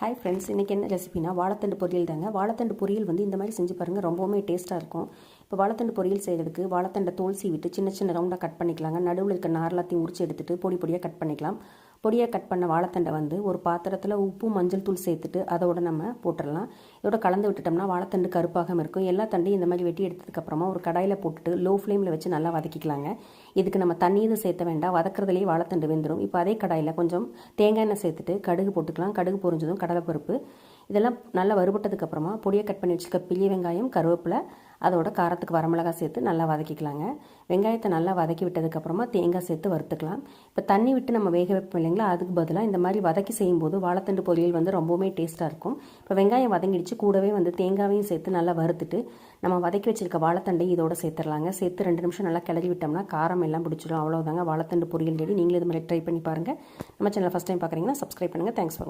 Hi friends, இன்றைக்கி என்ன ரெசிபினா வாழைத்தண்டு பொரியல் தாங்க. வாழைத்தண்டு பொரியல் வந்து இந்த மாதிரி செஞ்சு பாருங்கள், ரொம்பவுமே டேஸ்ட்டாக இருக்கும். இப்போ வாழைத்தண்டு பொரியல் செய்கிறதுக்கு வாழைத்தண்டை தோல் சீவிட்டு சின்ன சின்ன ரவுண்டாக கட் பண்ணிக்கலாங்க. நடுவில் இருக்க நார் எல்லாத்தையும் உரிச்சு எடுத்துகிட்டு பொடி பொடியாக கட் பண்ணிக்கலாம். பொடியாக கட் பண்ண வாழைத்தண்டை வந்து ஒரு பாத்திரத்தில் உப்பு மஞ்சள் தூள் சேர்த்துட்டு அதோட நம்ம போட்டுடலாம். இதோட கலந்து விட்டுட்டோம்னா வாழைத்தண்டு கருப்பாகாமல் இருக்கும். எல்லா தண்டையும் இந்த மாதிரி வெட்டி எடுத்ததுக்கப்புறமா ஒரு கடாயில் போட்டுட்டு லோ ஃப்ளேமில் வச்சு நல்லா வதக்கிக்கலாங்க. இதுக்கு நம்ம தண்ணி எதுவும் சேர்த்த வேண்டாம், வதக்கிறதுலேயே வாழைத்தண்டு வெந்துடும். இப்போ அதே கடாயில் கொஞ்சம் தேங்காய் எண்ணெய் சேர்த்துட்டு கடுகு போட்டுக்கலாம். கடுகு பொரிஞ்சதும் கடலைப்பருப்பு இதெல்லாம் நல்லா வறுபட்டதுக்கப்புறமா பொடியை கட் பண்ணி வச்சுருக்க பெரிய வெங்காயம், கருவேப்பிலை, அதோட காரத்துக்கு வரமிளகாய் சேர்த்து நல்லா வதக்கிக்கலாங்க. வெங்காயத்தை நல்லா வதக்கி விட்டதுக்கப்புறமா தேங்காய் சேர்த்து வறுத்துக்கலாம். இப்போ தண்ணி விட்டு நம்ம வேக வைப்போம் இல்லைங்களா, அதுக்கு பதிலாக இந்த மாதிரி வதக்கி செய்யும்போது வாழைத்தண்டு பொரியல் வந்து ரொம்பவுமே டேஸ்ட்டாக இருக்கும். இப்போ வெங்காயம் வதங்கிடுச்சு, கூடவே வந்து தேங்காயும் சேர்த்து நல்லா வறுத்துட்டு நம்ம வதக்கி வச்சுருக்க வாழைத்தண்டை இதோட சேர்த்துடலாங்க. சேர்த்து 2 நிமிஷம் நல்லா கிளறி விட்டோம்னா காரம் எல்லாம் பிடிச்சிடும். அவ்வளோதாங்க, வாழைத்தண்டு பொரியல் ரெடி. நீங்களும் இது மாதிரி ட்ரை பண்ணி பாருங்கள். நம்ம சேனல் ஃபஸ்ட் டைம் பார்க்குறீங்கன்னா சப்ஸ்கிரைப் பண்ணுங்கள். தேங்க்ஸ் ஃபார் வாட்சிங்.